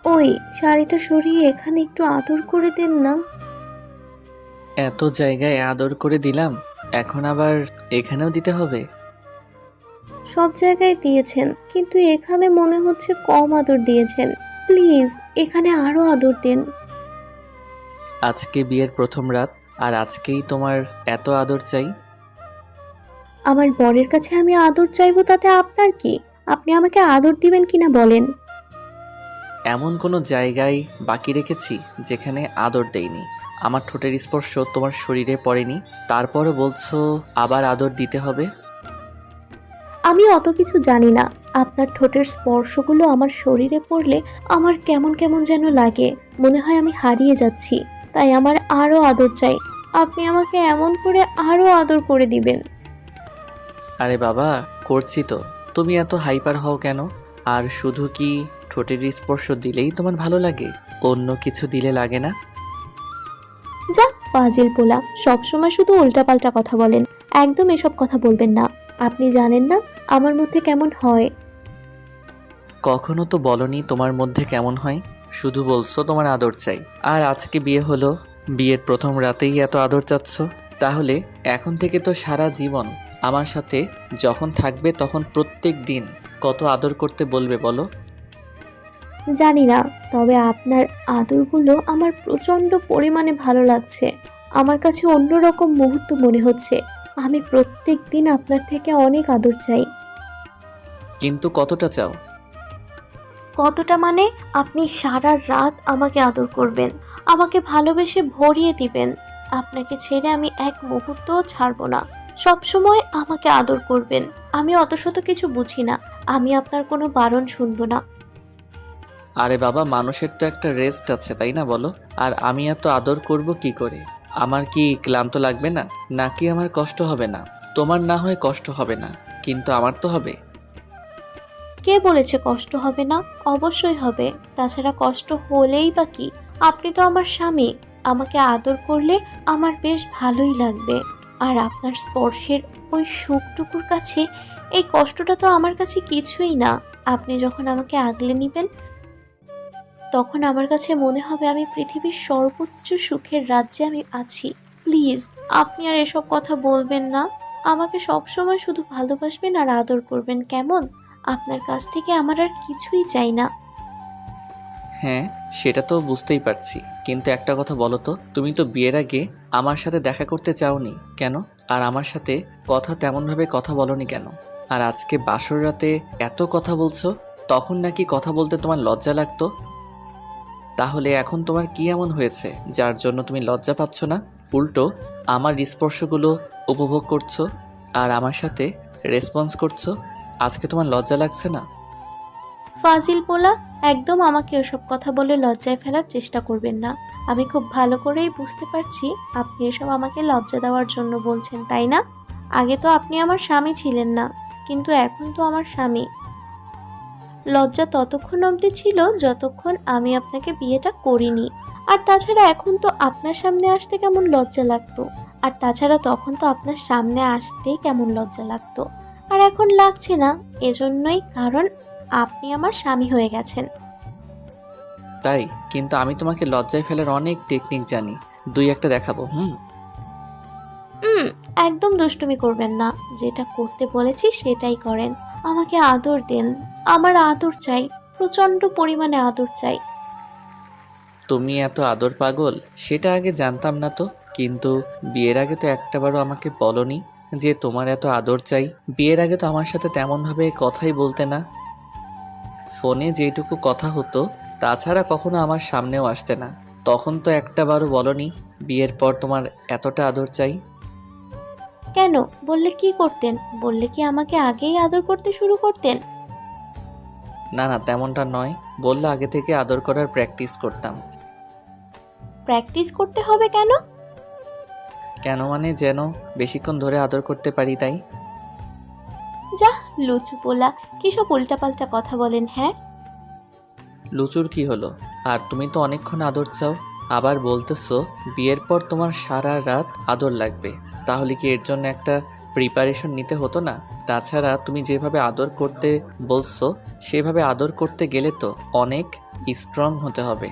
ওই শাড়িটা সরিয়ে এখানে একটু আদর করে দেন না। এত জায়গায় আদর করে দিলাম, এখন আবার এখানেও দিতে হবে? সব জায়গায় দিয়েছেন, কিন্তু এখানে মনে হচ্ছে কম আদর দিয়েছেন। প্লিজ এখানে আরো আদর দেন। আজকে বিয়ের প্রথম রাত, আর আজকেই তোমার এত আদর চাই? আমার বরের কাছে আমি আদর চাইবো তাতে আপনার কি? আপনি আমাকে আদর দিবেন কিনা বলেন। এমন কোনো জায়গায় বাকি রেখেছি যেখানে আদর দেইনি? আমার ঠোঁটের স্পর্শ তোমার শরীরে পড়েনি, তারপরও বলছো আবার আদর দিতে হবে? আমি অত কিছু জানি না। আপনার ঠোঁটের স্পর্শগুলো আমার শরীরে পড়লে আমার কেমন কেমন যেন লাগে, মনে হয় আমি হারিয়ে যাচ্ছি। তাই আমার আরো আদর চাই। আপনি আমাকে এমন করে আরো আদর করে দিবেন। আরে বাবা, করছি তো। তুমি এত হাইপার হও কেন? আর শুধু কি ঠোঁটের স্পর্শ দিলেই তোমার ভালো লাগে? অন্য কিছু দিলে লাগে না? যা ফাজিল পোলা, সবসময় শুধু উল্টাপাল্টা কথা বলেন। একদম এসব কথা বলবেন না। আপনি জানেন না আমার মধ্যে কেমন হয়। কখনো তো বলনি তোমার মধ্যে কেমন হয়, শুধু বলছো তোমার আদর চাই। আর আজকে বিয়ে হলো, বিয়ের প্রথম রাতেই এত আদর চাচ্ছ? তাহলে এখন থেকে তো সারা জীবন আমার সাথে যখন থাকবে তখন প্রত্যেক দিন কত আদর করতে বলবে বলো? জানি না, তবে আপনার আদরগুলো আমার প্রচন্ড পরিমাণে ভালো লাগছে। আমার কাছে অন্যরকম মুহূর্ত মনে হচ্ছে। আমি প্রত্যেক দিন আপনার থেকে অনেক আদর চাই। কিন্তু কতটা চাও? কতটা মানে? আপনি সারা রাত আমাকে আদর করবেন, আমাকে ভালোবেসে ভরিয়ে দিবেন। আপনাকে ছেড়ে আমি এক মুহূর্তও ছাড়বো না। সব সময় আমাকে আদর করবেন। আমি অত শত কিছু বুঝি না। আমি আপনার কোনো বারণ শুনবো না। আরে বাবা, মানুষের তো একটা রেস্ট আছে, তাই না বলো? আর আমি এত আদর করব কি করে? আমার কি ক্লান্ত লাগবে না? নাকি আমার কষ্ট হবে না? তোমার না হয় কষ্ট হবে না, কিন্তু আমার তো হবে। কে বলেছে কষ্ট হবে না? অবশ্যই হবে। তাছাড়া কষ্ট হলেই বা কি? আপনি তো আমার স্বামী। আমাকে আদর করলে আমার বেশ ভালোই লাগবে। আর আপনার স্পর্শের ওই সুখটুকুর কাছে এই কষ্টটা তো আমার কাছে কিছুই না। আপনি যখন আমাকে আগলে নিবেন, তখন আমার কাছে মনে হবে আমি পৃথিবীর সর্বোচ্চ সুখের রাজ্যে আমি আছি। প্লিজ আপনি আর এসব কথা বলবেন না। আমাকে সবসময় শুধু ভালোবাসবেন আর আদর করবেন, কেমন? আপনার কাছ থেকে আমার আর কিছুই চাই না। হ্যাঁ, সেটা তো বুঝতেই পারছি, কিন্তু একটা কথা বলো তো, তুমি তো বিয়ের আগে আমার সাথে দেখা করতে চাওনি কেন? আর আমার সাথে তেমনভাবে কথা বলনি কেন? আর আজকে বাসর রাতে এত কথা বলছো, তখন নাকি কথা বলতে তোমার লজ্জা লাগতো? তাহলে এখন তোমার কি এমন হয়েছে যার জন্য তুমি লজ্জা পাচ্ছ না? উল্টো আমার স্পর্শগুলো উপভোগ করছো আর আমার সাথে রেসপন্স করছো। আজকে তোমার লজ্জা লাগছে না? ফাজিল পোলা, একদম আমাকে ওসব কথা বলে লজ্জায় ফেলার চেষ্টা করবেন না। আমি খুব ভালো করেই বুঝতে পারছি আপনি এসব আমাকে লজ্জা দেওয়ার জন্য বলছেন, তাই না? আগে তো আপনি আমার স্বামী ছিলেন না, কিন্তু এখন তো আমার স্বামী। লজ্জা ততক্ষণ অবধি ছিল যতক্ষণ আমি আপনাকে বিয়েটা করিনি। আর তাছাড়া এখন তো আপনার সামনে আসতে কেমন লজ্জা লাগতো। আর তাছাড়া তখন তো আপনার সামনে আসতেই কেমন লজ্জা লাগতো। আর এখন লাগছে না, এজন্যই কারণ আপনি আমার স্বামী হয়ে গেছেন। তাই? কিন্তু আমি তোমাকে লজ্জায় ফেলার অনেক টেকনিক জানি, দুই একটা দেখাবো। হুম, একদম দুষ্টুমি করবেন না। যেটা করতে বলেছি সেটাই করেন। আমাকে আদর দেন। আমার আদর চাই, প্রচন্ড পরিমাণে আদর চাই। তুমি এত আদর পাগল সেটা আগে জানতাম না তো। কিন্তু বিয়ের আগে তো একটাবারও আমাকে বলনি যে তোমার এত আদর চাই। বিয়ের আগে তো আমার সাথে তেমনভাবে কথাই বলতে না। ফোনে যেটুকু কথা হতো তাছাড়া কখনো আমার সামনেও আসতে না। তখন তো একটাবারও বলনি বিয়ের পর তোমার এতটা আদর চাই। কেন? বললে কি করতেন? বললে কি আমাকে আগেই আদর করতে শুরু করতেন? না না, তেমনটা নয়। বললে আগে থেকে আদর করার প্র্যাকটিস করতাম। প্র্যাকটিস করতে হবে কেন? কেন মানে যেন বেশিক্ষণ ধরে আদর করতে পারি তাই। যাহ, লুচু পোলা, কিসব উল্টাপাল্টা কথা বলেন, হ্যাঁ? লুচুর কি হলো? আর তুমি তো অনেকক্ষণ আদর চাও, আবার বলতেছো বিয়ের পর তোমার সারা রাত আদর লাগবে। তাহলে কি এর জন্য একটা প্রিপারেশন নিতে হতো না? তাছাড়া তুমি যেভাবে আদর করতে বলছো সেভাবে আদর করতে গেলে তো অনেক স্ট্রং হতে হবে।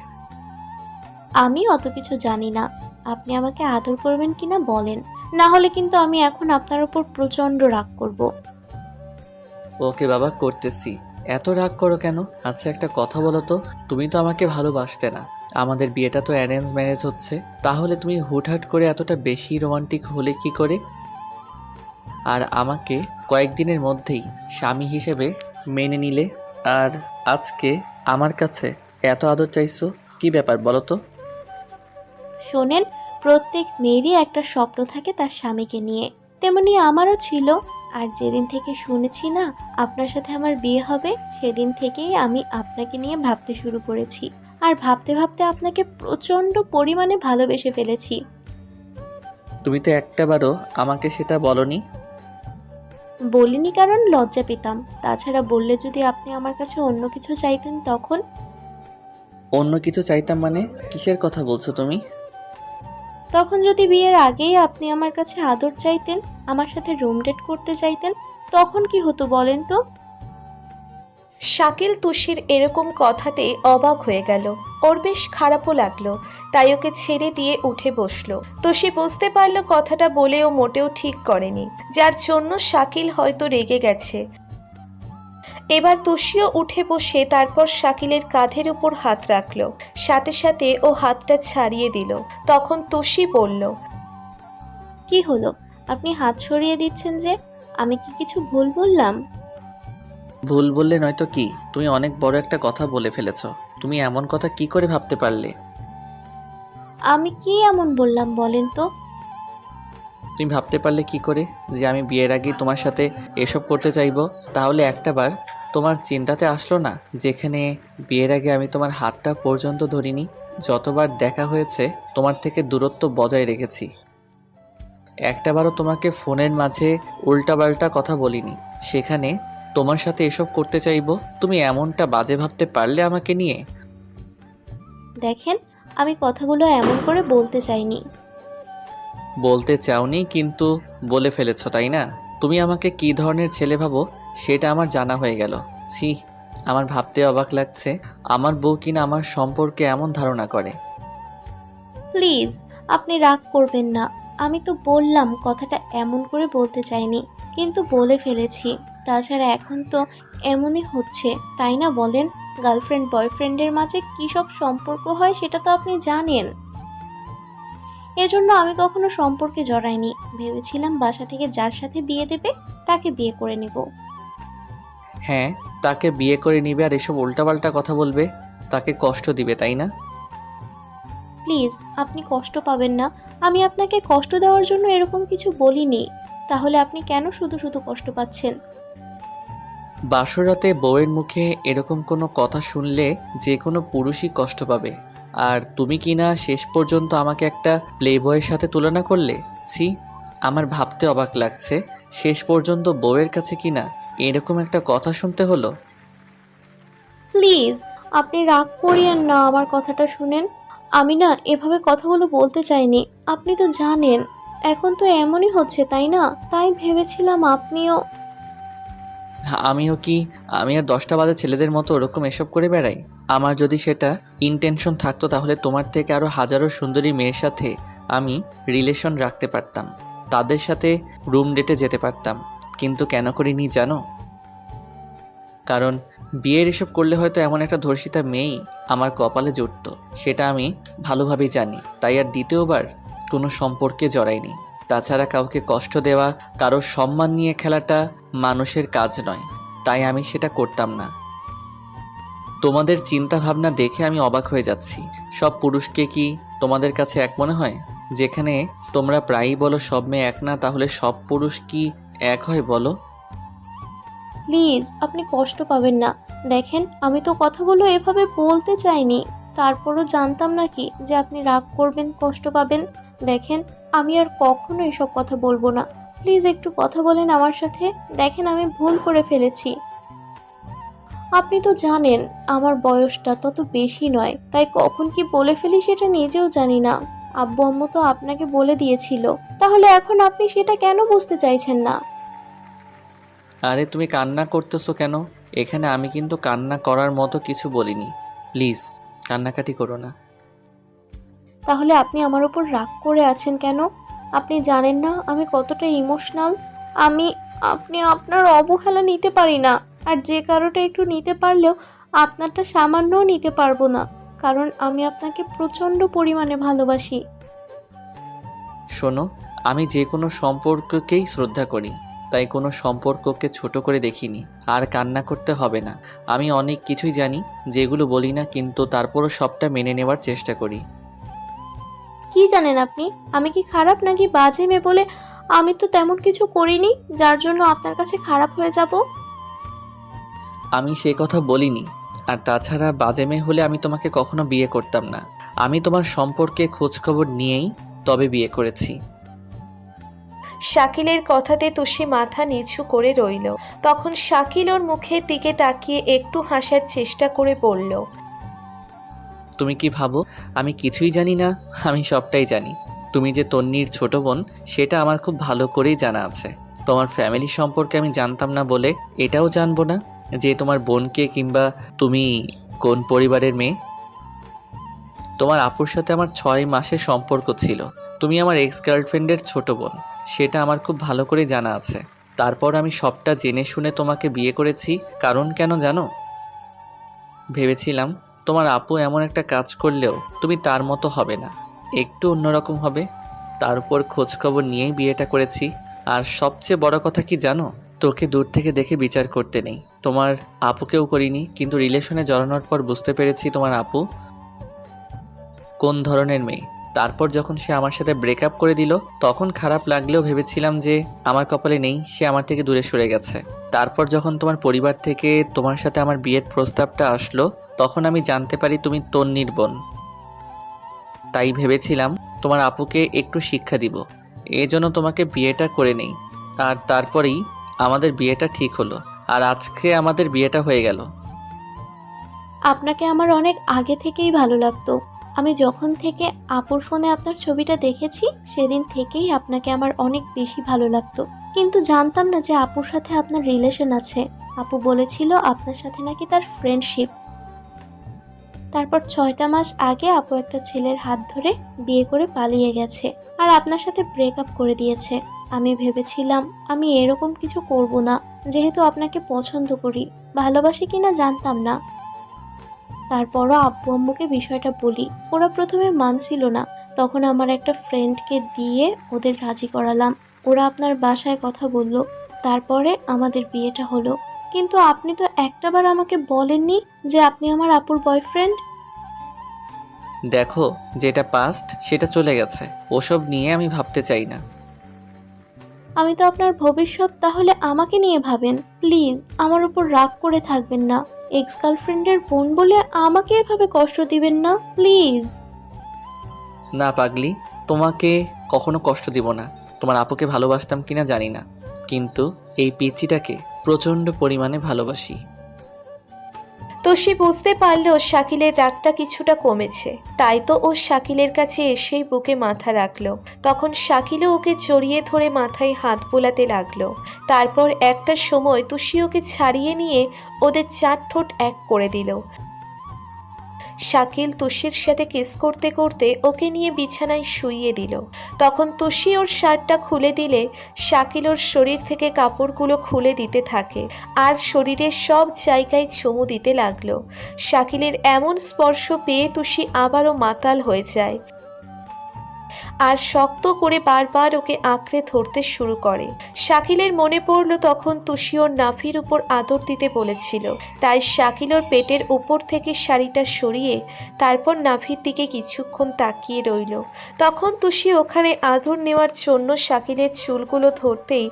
আমি অত কিছু জানি না। আপনি আমাকে আদর করবেন কিনা বলেন, না হলে কিন্তু আমি এখন আপনার উপর প্রচন্ড রাগ করব। ওকে বাবা, করতেছি। এত রাগ করো কেন? আচ্ছা একটা কথা বলো তো, তুমি তো আমাকে ভালোবাসতে না, আমাদের বিয়েটা তো অ্যারেঞ্জ ম্যারেজ হচ্ছে, তাহলে তুমি হুটহাট করে এতটা বেশি রোমান্টিক হলে কি করে? আর আমাকে কয়েকদিনের মধ্যেই স্বামী হিসেবে মেনে নিলে, আর আজকে আমার কাছে এত আদর চাইছো, কি ব্যাপার বলো তো? শোনেন, প্রত্যেক মেয়েরই একটা স্বপ্ন থাকে তার স্বামীকে নিয়ে, তেমনি আমারও ছিল। আর যেদিন থেকে শুনেছি না আপনার সাথে আমার বিয়ে হবে, সেদিন থেকেই আমি আপনাকে নিয়ে ভাবতে শুরু করেছি। আর ভাবতে ভাবতে আপনাকে প্রচন্ড পরিমাণে ভালোবেসে ফেলেছি। তুমি তো একটাবারও আমাকে সেটা বলনি। বলিনি কারণ লজ্জা পেতাম। তাছাড়া বললে যদি আপনি আমার কাছে অন্য কিছু চাইতেন তখন? অন্য কিছু চাইতাম মানে? কিসের কথা বলছো তুমি? তখন যদি বিয়ের আগেই আপনি আমার কাছে আদর চাইতেন, আমার সাথে রুম ডেট করতে চাইতেন, তখন কি হতো বলেন তো? শাকিল তুষির এরকম কথাতে অবাক হয়ে গেল। ওর বেশ খারাপও লাগলো, তাই ওকে ছেড়ে দিয়ে উঠে বসলো। তুষি বুঝতে পারলো কথাটা বলেও মোটেও ঠিক করেনি, যার জন্য শাকিল হয়তো রেগে গেছে। এবার তুষিও উঠে বসে তারপর শাকিলের কাঁধের উপর হাত রাখলো, সাথে সাথে ও হাতটা ছাড়িয়ে দিল। তখন তুষি বলল, কি হলো, আপনি হাত সরিয়ে দিচ্ছেন যে? আমি কি কিছু ভুল বললাম? ভুল বললে নয়তো কি? তুমি অনেক বড় একটা কথা বলে ফেলেছ। তুমি এমন কথা কি করে ভাবতে পারলে? আমি কি এমন বললাম বলেন তো? তুমি ভাবতে পারলে কি করে যে আমি বিয়ের আগে তোমার সাথে এসব করতে চাইবো? তাহলে একটাবার তোমার চিন্তাতে আসলো না যেখানে বিয়ের আগে আমি তোমার হাতটা পর্যন্ত ধরিনি, যতবার দেখা হয়েছে তোমার থেকে দূরত্ব বজায় রেখেছি, একটাবারও তোমাকে ফোনের মাঝে উল্টাপাল্টা কথা বলিনি, সেখানে তোমার সাথে এসব করতে চাইবো? তুমি এমনটা বাজে ভাবতে পারলে আমাকে নিয়ে? দেখেন, আমি কথাগুলো এমন করে বলতে চাইনি। বলতে চাওনি কিন্তু বলে ফেলেছ, তাই না? তুমি আমাকে কী ধরনের ছেলে ভাবো সেটা আমার জানা হয়ে গেল। ছি, আমার ভাবতে অবাক লাগছে আমার বউ কিনা আমার সম্পর্কে এমন ধারণা করে। প্লিজ, আপনি রাগ করবেন না। আমি তো বললাম কথাটা এমন করে বলতে চাইনি, কিন্তু বলে ফেলেছি। তাছাড়া এখন তো এমনই হচ্ছে, তাই না বলেন? গার্লফ্রেন্ড বয়ফ্রেন্ডের মাঝে কী সব সম্পর্ক হয় সেটা তো আপনি জানেন। এজন্য আমি কখনো সম্পর্কে জড়াইনি। ভেবেছিলাম বাসা থেকে যার সাথে বিয়ে দেবে তাকে বিয়ে করে নেব। হ্যাঁ, তাকে বিয়ে করে নিবে আর এসব উল্টাপাল্টা কথা বলবে, তাকে কষ্ট দিবে, তাই না? প্লিজ, আপনি কষ্ট পাবেন না। আমি আপনাকে কষ্ট দেওয়ার জন্য এরকম কিছু বলিনি। তাহলে আপনি কেন শুধু শুধু কষ্ট পাচ্ছেন? বাসরাতে বউয়ের মুখে এরকম কোনো কথা শুনলে যে কোনো পুরুষই কষ্ট পাবে, আর তুমি কিনা শেষ পর্যন্ত আমাকে একটা প্লেবয়ের সাথে তুলনা করলে। ছি, আমার ভাবতে অবাক লাগছে শেষ পর্যন্ত বউয়ের কাছে কিনা এরকম একটা কথা শুনতে হলো। প্লিজ, আপনি রাগ করিয়েন না, আমার কথাটা শুনেন। আমি না এভাবে কথাগুলো বলতে চাইনি। আপনি তো জানেন এখন তো এমনই হচ্ছে, তাই না? তাই ভেবেছিলাম আপনিও। আমিও কি, আমি আর 10টা বাজে ছেলেদের মতো ওরকম এসব করে বেড়াই? আমার যদি সেটা ইন্টেনশন থাকতো তাহলে তোমার থেকে আরও হাজারো সুন্দরী মেয়ের সাথে আমি রিলেশন রাখতে পারতাম, তাদের সাথে রুম ডেটে যেতে পারতাম, কিন্তু কেন করিনি জানো? কারণ বিয়ের এসব করলে হয়তো এমন একটা ধর্ষিতা মেয়েই আমার কপালে জুটত, সেটা আমি ভালোভাবেই জানি, তাই আর দ্বিতীয়বার কোনো সম্পর্কে জড়াইনি। তাছাড়া কাউকে কষ্ট দেওয়া, কারোর সম্মান নিয়ে খেলাটা মানুষের কাজ নয়, তাই আমি সেটা করতাম না। তোমাদের চিন্তা ভাবনা দেখে আমি অবাক হয়ে যাচ্ছি। সব পুরুষকে কি তোমাদের কাছে এক মনে হয়? যেখানে তোমরা প্রায়ই বলো সব মেয়ে এক না, তাহলে সব পুরুষ কি এক হয় বলো? প্লিজ, আপনি কষ্ট পাবেন না। দেখেন, আমি তো কথাগুলো এভাবে বলতে চাইনি। তারপরও জানতাম নাকি যে আপনি রাগ করবেন, কষ্ট পাবেন। দেখেন, আমি আর কখনো এসব কথা বলবো না। প্লিজ একটু কথা বলেন আমার সাথে। দেখেন, আমি ভুল করে ফেলেছি। আপনি তো জানেন আমার বয়সটা তত বেশি নয়, তাই কখন কি বলে ফেলি সেটা নিজেও জানি না। আব্বু আম্মু তো আপনাকে বলে দিয়েছিল, তাহলে এখন আপনি সেটা কেন বুঝতে চাইছেন না? আরে তুমি কান্না করতেছো কেন? এখানে আমি কিন্তু কান্না করার মতো কিছু বলিনি। প্লিজ কান্নাকাটি করো না। তাহলে আপনি আমার উপর রাগ করে আছেন কেন? আপনি জানেন না আমি কতটা ইমোশনাল। আমি আপনি আপনার অবহেলা নিতে পারি না। আর যে কারোটা একটু নিতে পারলেও আপনারটা সামান্যও নিতে পারবো না, কারণ আমি আপনাকে প্রচণ্ড পরিমাণে ভালোবাসি। শোনো, আমি যে কোনো সম্পর্ককেই শ্রদ্ধা করি, তাই কোনো সম্পর্ককে ছোট করে দেখিনি। আর কান্না করতে হবে না। আমি অনেক কিছুই জানি যেগুলো বলি না, কিন্তু তারপরও সবটা মেনে নেওয়ার চেষ্টা করি। কি জানেন আপনি? আমি কি খারাপ নাকি বাজে মেয়ে বলে আমি তো তেমন কিছু করিনি যার জন্য আপনার কাছে খারাপ হয়ে যাব। আমি সে কথা বলিনি। আর তাছাড়া বাজে মেয়ে হলে আমি তোমাকে কখনো বিয়ে করতাম না। আমি তোমার সম্পর্কে খোঁজখবর নিয়েই তবে বিয়ে করেছি। শাকিলের কথাতে তুষি মাথা নিচু করে রইল। তখন শাকিল ওর মুখের দিকে তাকিয়ে একটু হাসার চেষ্টা করে বলল, তুমি কি ভাবো আমি কিছুই জানি না? আমি সবটাই জানি। তুমি যে তন্নির ছোট বোন, সেটা আমার খুব ভালো করেই জানা আছে। তোমার ফ্যামিলি সম্পর্কে আমি জানতাম না বলে এটাও জানবো না যে তোমার বোনকে কিংবা তুমি কোন পরিবারের মেয়ে। তোমার আপুর সাথে আমার 6 মাসের সম্পর্ক ছিল। তুমি আমার এক্স গার্লফ্রেন্ডের ছোট বোন, সেটা আমার খুব ভালো করে জানা আছে। তারপর আমি সবটা জেনে শুনে তোমাকে বিয়ে করেছি। কারণ কেন জানো? ভেবেছিলাম তোমার আপু এমন একটা কাজ করলেও তুমি তার মতো হবে না, একটু অন্যরকম হবে। তার উপর খোঁজখবর নিয়েই বিয়েটা করেছি। আর সবচেয়ে বড় কথা কি জানো? তোকে দূর থেকে দেখে বিচার করতে নেই। তোমার আপুকেও করিনি, কিন্তু রিলেশনে জড়ানোর পর বুঝতে পেরেছি তোমার আপু কোন ধরনের মেয়ে। তারপর যখন সে আমার সাথে ব্রেকআপ করে দিল, তখন খারাপ লাগলেও ভেবেছিলাম যে আমার কপালে নেই, সে আমার থেকে দূরে সরে গেছে। তারপর যখন তোমার পরিবার থেকে তোমার সাথে আমার বিয়ের প্রস্তাবটা আসলো, তখন আমি জানতে পারি তুমি তন্নির বোন। তাই ভেবেছিলাম তোমার আপুকে একটু শিক্ষা দিব, এজন্য তোমাকে বিয়েটা করে নেই। আর তারপরেই আমাদের বিয়েটা ঠিক হলো, আর আজকে আমাদের বিয়েটা হয়ে গেল। আপনাকে আমার অনেক আগে থেকেই ভালো লাগতো। আমি যখন থেকে আপুর ফোনে আপনার ছবিটা দেখেছি সেদিন থেকেই আপনাকে আমার অনেক বেশি ভালো লাগতো। কিন্তু জানতাম না যে আপুর সাথে আপনার রিলেশন আছে। আপু বলেছিল আপনার সাথে নাকি তার ফ্রেন্ডশিপ। তারপর 6টা মাস আগে আপু একটা ছেলের হাত ধরে বিয়ে করে পালিয়ে গেছে আর আপনার সাথে ব্রেকআপ করে দিয়েছে। আমি ভেবেছিলাম আমি এরকম কিছু করব না, যেহেতু আপনাকে পছন্দ করি। ভালোবাসি কিনা জানতাম না। তারপরও আব্বু আম্মুকে বিষয়টা বলি, ওরা প্রথমে মানছিল না। তখন আমার একটা ফ্রেন্ডকে দিয়ে ওদের রাজি করালাম। ওরা আপনার বাসায় কথা বলল, তারপরে আমাদের বিয়েটা হলো। কিন্তু আপনি তো একটাবার আমাকে বলেননি যে আপনি আমার আপুর বয়ফ্রেন্ড। দেখো, যেটা পাস্ট সেটা চলে গেছে, ওসব নিয়ে আমি ভাবতে চাই না। আমি তো আপনার ভবিষ্যৎ, তাহলে আমাকে নিয়ে ভাবেন প্লিজ। আমার উপর রাগ করে থাকবেন না। এক্স গার্লফ্রেন্ডের বোন বলে আমাকে এভাবে কষ্ট দিবেন না প্লিজ। না পাগলি, তোমাকে কখনো কষ্ট দিব না। তোমার আপুকে ভালোবাসতাম কিনা জানি না, কিন্তু এই পিচ্চিটাকে প্রচণ্ড পরিমাণে ভালোবাসি। তুষি বুঝতে পারল শাকিলের রাগটা কিছুটা কমেছে, তাই তো ও শাকিলের কাছে এসেই বুকে মাথা রাখলো। তখন শাকিলও ওকে জড়িয়ে ধরে মাথায় হাত বোলাতে লাগলো। তারপর একটা সময় তুষি ওকে ছাড়িয়ে নিয়ে ওদের 4 ঠোঁট এক করে দিল। শাকিল তুষির সাথে কিস করতে করতে ওকে নিয়ে বিছানায় শুইয়ে দিল। তখন তুষি ওর শার্টটা খুলে দিলে শাকিল ওর শরীর থেকে কাপড়গুলো খুলে দিতে থাকে আর শরীরের সব জায়গায় চুমু দিতে লাগলো। শাকিলের এমন স্পর্শ পেয়ে তুষি আবারও মাতাল হয়ে যায় আর শক্ত করে বারবার ওকে আঁকড়ে ধরতে শুরু করে। শাকিলের মনে পড়ল তখন তুষি ওর নাভির উপর আদর দিতে বলেছিল, তাই শাকিল ওর পেটের উপর থেকে শাড়িটা সরিয়ে তারপর নাভির দিকে কিছুক্ষণ তাকিয়ে রইল। তখন তুষি ওখানে আদর নেওয়ার জন্য শাকিলের চুলগুলো ধরতেই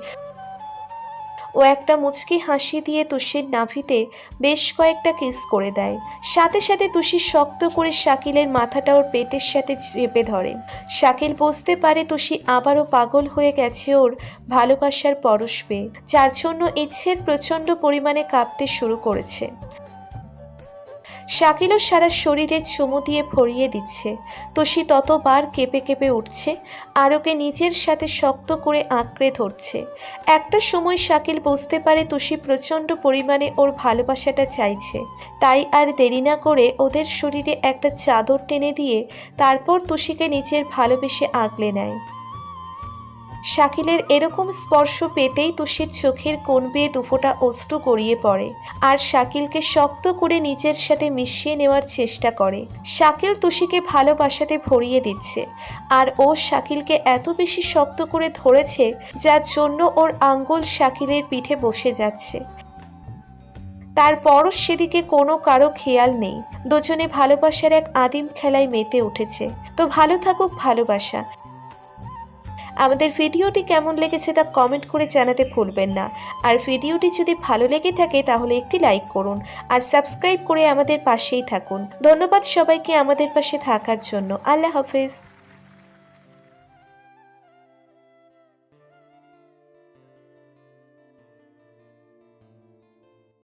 ও একটা মুচকি হাসি দিয়ে তুষির নাভিতে বেশ কয়েকটা কিস করে দেয়। সাথে সাথে তুষি শক্ত করে শাকিলের মাথাটা ওর পেটের সাথে চেপে ধরে। শাকিল বুঝতে পারে তুষি আবারও পাগল হয়ে গেছে ওর ভালোবাসার পরশ পেয়ে, যার জন্য ইচ্ছের প্রচণ্ড পরিমাণে কাঁপতে শুরু করেছে। শাকিলও সারা শরীরে চুমু দিয়ে ভরিয়ে দিচ্ছে। তোষি ততবার কেঁপে কেঁপে উঠছে আর ওকে নিজের সাথে শক্ত করে আঁকড়ে ধরছে। একটা সময় শাকিল বুঝতে পারে তোষি প্রচণ্ড পরিমাণে ওর ভালোবাসাটা চাইছে, তাই আর দেরি না করে ওদের শরীরে একটা চাদর টেনে দিয়ে তারপর তোষিকে নিজের ভালোবেসে আগলে নেয়। শাকিলের এরকম স্পর্শ পেতেই তোষির চোখের কোণ বেয়ে দুফোঁটা অশ্রু গড়িয়ে পড়ে আর শাকিলকে শক্ত করে নিজের সাথে মিশিয়ে নেওয়ার চেষ্টা করে। শাকিল তোষিকে ভালোবাসাতে ভরিয়ে দিচ্ছে আর ও শাকিলকে এত বেশি শক্ত করে ধরেছে যার জন্য ওর আঙ্গুল শাকিলের পিঠে বসে যাচ্ছে। তারপরও সেদিকে কোনো কারো খেয়াল নেই। দুজনে ভালোবাসার এক আদিম খেলায় মেতে উঠেছে। তো ভালো থাকুক ভালোবাসা। আমাদের ভিডিওটি কেমন লেগেছে তা কমেন্ট করে জানাতে ভুলবেন না। আর ভিডিওটি যদি ভালো লেগে থাকে তাহলে একটি লাইক করুন আর সাবস্ক্রাইব করে আমাদের পাশেই থাকুন। ধন্যবাদ সবাইকে আমাদের পাশে থাকার জন্য। আল্লাহ হাফেজ।